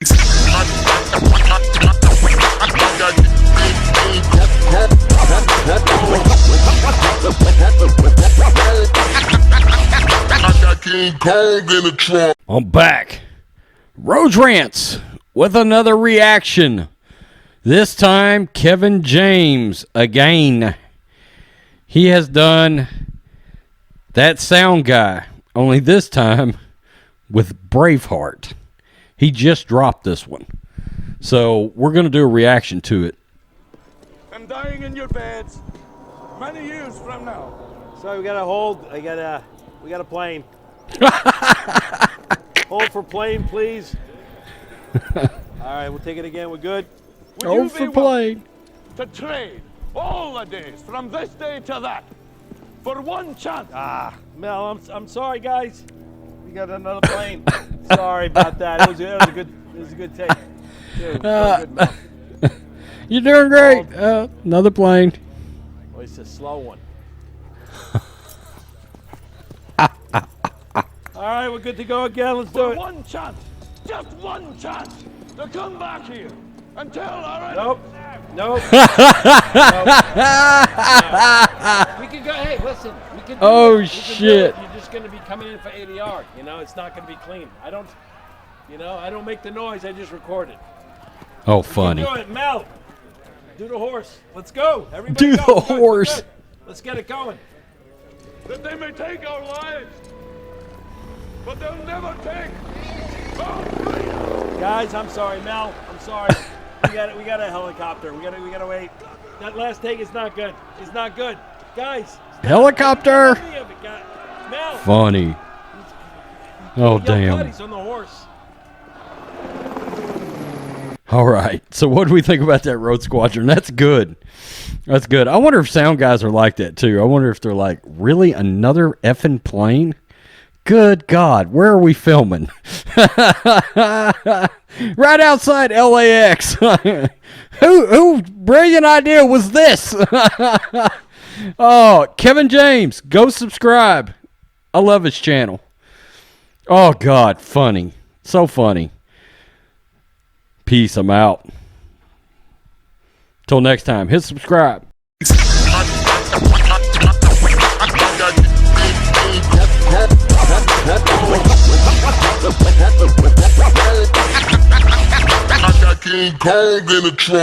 I'm back. Rhodes Rants with another reaction. This time, Kevin James again. He has done that sound guy, only this time with Braveheart. He just dropped this one. So we're going to do a reaction to it. I'm dying in your beds many years from now. Sorry, we got to hold. We got a plane. Hold for plane, please. All right, we'll take it again. We're good. Hold for plane. To trade all the days from this day to that for one chance. Mel, I'm sorry, guys. We got another plane. Sorry about that. It was a good take. Dude, good, Mel. You're doing great. Another plane. Oh, it's a slow one. All right, we're good to go again. Let's do it. One chance, just one chance to come back here and tell our enemies. Nope. We can go. Hey, listen. We can. Oh shit! You're just going to be coming in for ADR. You know, it's not going to be clean. I don't make the noise. I just record it. Oh, funny. Do it, Mel. Do the horse. Let's go. Everybody Do go. the horse. Let's get it going. That they may take our lives, but they'll never take our freedom. Guys, I'm sorry, Mel. I'm sorry. We got a helicopter. We gotta wait. That last take is not good. It's not good. Guys. Helicopter. Mel. Funny. Oh, damn. He's on the horse. All right. So what do we think about that Rhodes Squadron? That's good. That's good. I wonder if sound guys are like that too. I wonder if they're like, really, another effing plane? Good God, where are we filming? Right outside LAX. Who brilliant idea was this? Oh, Kevin James, go subscribe. I love his channel. Oh God, funny. So funny. Peace, I'm out. Till next time, hit subscribe. King Kong in the trunk.